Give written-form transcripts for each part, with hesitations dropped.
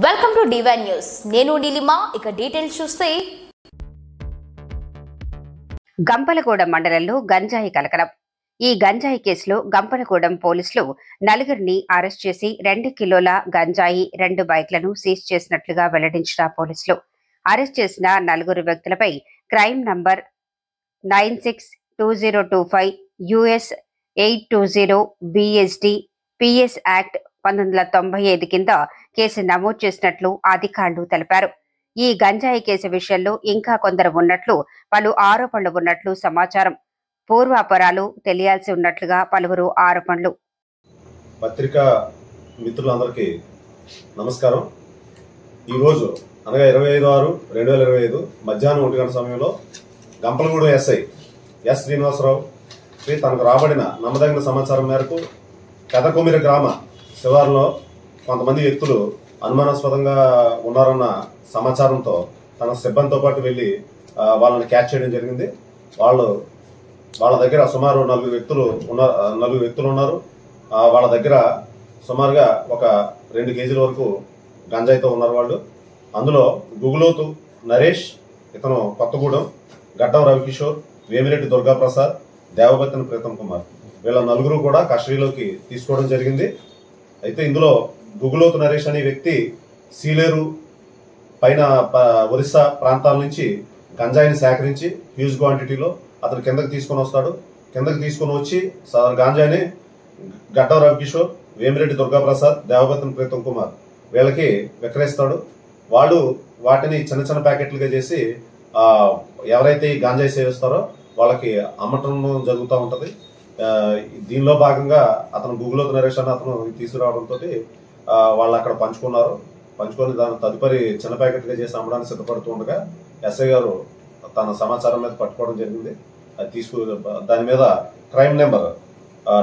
Welcome to divine news. నేను నీలిమా. ఇక details చూస్తే గంపలగూడెం మండలంలో గంజాయి కలకలం. ఈ గంజాయి కేసులో గంపలగూడెం పోలీసులు నలుగురిని అరెస్ట్ చేసి 2 కిలోల గంజాయి 2 బైక్లను సీజ్ చేసినట్లుగా వెల్లడించిన పోలీసులు అరెస్ట్ చేసిన 4 వ్యక్తులపై crime number 962025 US 820 BSD PS act 1995 కింద కేసు నమోదు చేసినట్లు అధికారులు తెలిపారు. ఈ గంజాయి కేసు విషయంలో ఇంకా కొందరు ఉన్నట్లు, పలు ఆరోపణలు ఉన్నట్లు సమాచారం. పూర్వాపరాలు తెలియాల్సి ఉన్నట్లుగా పలువురు ఆరోపణలు. పత్రికా మిత్రులందరికీ నమస్కారం. ఈరోజు అనగా 25/6/2025 మధ్యాహ్నం 1 గంట సమయంలో గంపలగూడెం ఎస్ఐ ఎస్ శ్రీనివాసరావు తనకు రాబడిన నమ్మదగిన సమాచారం మేరకు పెదకొమిర గ్రామ శివారులో కొంతమంది వ్యక్తులు అనుమానాస్పదంగా ఉన్నారన్న సమాచారంతో తన సిబ్బందితో పాటు వెళ్లి వాళ్ళని క్యాచ్ చేయడం జరిగింది. వాళ్ళ దగ్గర సుమారు 4 వ్యక్తులు ఉన్నారు. వాళ్ళ దగ్గర సుమారుగా ఒక 2 కేజీల వరకు గంజాయితో ఉన్నారు వాళ్ళు. అందులో గుగులోతు నరేష్, ఇతను కొత్తగూడెం, గడ్డం రవికిషోర్, వేమిరెడ్డి దుర్గాప్రసాద్, దేవబత్తిన ప్రీతం కుమార్, వీళ్ళ 4 కూడా కస్టడీలోకి తీసుకోవడం జరిగింది. అయితే ఇందులో గుగులోతు నరేష్ అనే వ్యక్తి సీలేరు పైన ఒరిస్సా ప్రాంతాల నుంచి గంజాయిని సేకరించి హ్యూజ్ క్వాంటిటీలో అతను కిందకి తీసుకొని వస్తాడు. కిందకి తీసుకొని వచ్చి గంజాయిని గడ్డం రవికిషోర్, వేమిరెడ్డి దుర్గాప్రసాద్, దేవబత్తిన ప్రీతం కుమార్ వీళ్ళకి విక్రయిస్తాడు. వాళ్ళు వాటిని చిన్న చిన్న ప్యాకెట్లుగా చేసి ఎవరైతే ఈ గంజాయి సేవిస్తారో వాళ్ళకి అమ్మటం జరుగుతూ ఉంటది. దీనిలో భాగంగా అతను గుగులోతు నరేష్ అని అతను తీసుకురావడంతో వాళ్ళు అక్కడ పంచుకొని దాని తదుపరి చిన్న ప్యాకెట్గా చేసి అమ్మడానికి సిద్ధపడుతూ ఉండగా ఎస్ఐ గారు తన సమాచారం మీద పట్టుకోవడం జరిగింది. అది దాని మీద క్రైమ్ నెంబర్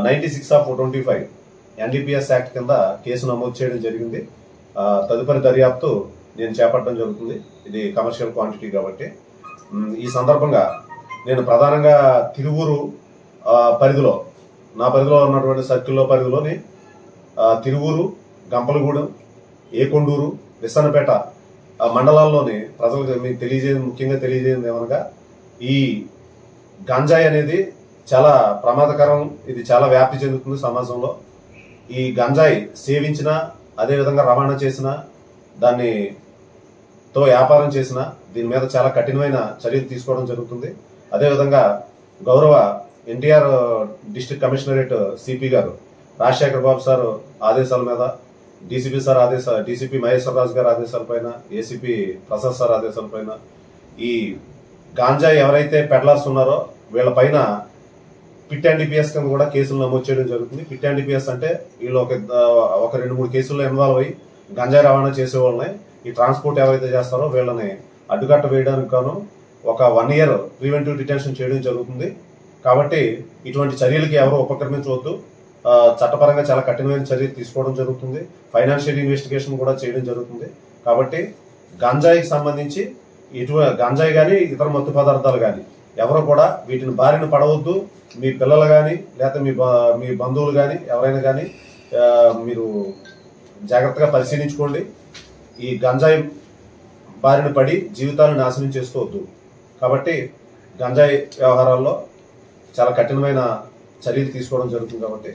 96/25 NDPS యాక్ట్ కింద కేసు నమోదు చేయడం జరిగింది. తదుపరి దర్యాప్తు నేను చేపట్టడం జరుగుతుంది. ఇది కమర్షియల్ క్వాంటిటీ కాబట్టి. ఈ సందర్భంగా నేను ప్రధానంగా తిరువూరు పరిధిలో, నా పరిధిలో ఉన్నటువంటి సర్కిల్లో పరిధిలోని తిరువూరు, గంపలగూడెం, ఏకొండూరు, విసన్నపేట మండలాల్లోని ప్రజలకు ముఖ్యంగా తెలియజేయండి ఏమనగా, ఈ గంజాయి అనేది చాలా ప్రమాదకరం. ఇది చాలా వ్యాప్తి చెందుతుంది సమాజంలో. ఈ గంజాయి సేవించిన, అదేవిధంగా రవాణా చేసిన, దానితో వ్యాపారం చేసిన దీని మీద చాలా కఠినమైన చర్యలు తీసుకోవడం జరుగుతుంది. అదేవిధంగా గౌరవ NTR డిస్ట్రిక్ట్ కమిషనరేట్ సిపి గారు రాజశేఖర్ బాబు సార్ ఆదేశాల మీద, DCP మహేశ్వరరాజు గారి ఆదేశాలపైన, ACP ప్రసాద్ సార్ ఆదేశాలపైన ఈ గాంజాయి ఎవరైతే పెడ్లర్స్ ఉన్నారో వీళ్ళపైన పిట్ NDPS కింద కూడా కేసులు నమోదు చేయడం జరుగుతుంది. పిట్ NDPS అంటే వీళ్ళు ఒక 2-3 కేసుల్లో ఇన్వాల్వ్ అయ్యి గంజాయి రవాణా చేసే వాళ్ళని, ఈ ట్రాన్స్పోర్ట్ ఎవరైతే చేస్తారో వీళ్ళని అడ్డుకట్ట వేయడానికి గాను ఒక 1 year ప్రివెంటివ్ డిటెన్షన్ చేయడం జరుగుతుంది. కాబట్టి ఇటువంటి చర్యలకి ఎవరు ఉపక్రమించవద్దు. చట్టపరంగా చాలా కఠినమైన చర్యలు తీసుకోవడం జరుగుతుంది. ఫైనాన్షియల్ ఇన్వెస్టిగేషన్ కూడా చేయడం జరుగుతుంది. కాబట్టి గంజాయికి సంబంధించి గంజాయి కానీ ఇతర మత్తు పదార్థాలు కానీ ఎవరు కూడా వీటిని బారిన పడవద్దు. మీ పిల్లలు కానీ లేకపోతే మీ బంధువులు కానీ ఎవరైనా కానీ మీరు జాగ్రత్తగా పరిశీలించుకోండి. ఈ గంజాయి బారిన పడి జీవితాలను నాశనం చేసుకోవద్దు. కాబట్టి గంజాయి వ్యవహారాల్లో చాలా కఠినమైన చర్యలు తీసుకోవడం జరుగుతుంది. కాబట్టి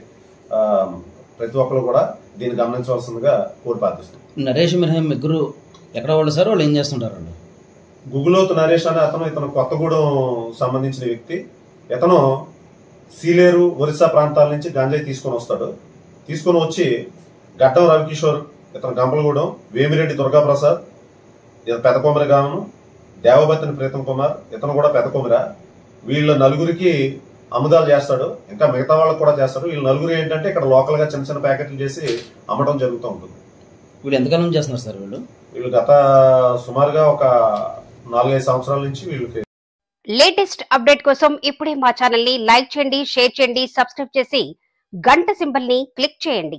ప్రతి ఒక్కరు కూడా దీన్ని గమనించవలసిందిగా కోరి ప్రార్థిస్తుంది. నరేష్ మినహా ముగ్గురు ఎక్కడ వాళ్ళు సార్, వాళ్ళు ఏం చేస్తుంటారండి? గుగులోతు నరేష్ అనే ఇతను కొత్తగూడెం సంబంధించిన వ్యక్తి. ఇతను సీలేరు ఒరిస్సా ప్రాంతాల నుంచి గంజాయి తీసుకొని వస్తాడు. తీసుకొని వచ్చి గడ్డం రవికిషోర్, ఇతను గంపలగూడెం, వేమిరెడ్డి దుర్గాప్రసాద్, పెదకొమిర గ్రామం, దేవబత్తిన ప్రీతం కుమార్, ఇతను కూడా పెదకొమిర, వీళ్ళ 4కి అమ్ముదాలు చేస్తాడు. ఇంకా మిగతా వాళ్ళకు కూడా చేస్తాడు. వీళ్ళు 4 ఏంటంటే ఇక్కడ లోకల్ గా చిన్న చిన్న ప్యాకెట్లు చేసి అమ్మడం జరుగుతూ ఉంటుంది. వీళ్ళు ఎంతకాలం చేస్తున్నారు సార్? వీళ్ళు గత సుమారుగా ఒక 4-5 సంవత్సరాల నుంచి వీళ్ళకి. లేటెస్ట్ అప్డేట్ కోసం ఇప్పుడే మా ఛానల్ ని లైక్ చేయండి, షేర్ చేయండి, సబ్స్క్రైబ్ చేసి గంట సింబల్ ని క్లిక్ చేయండి.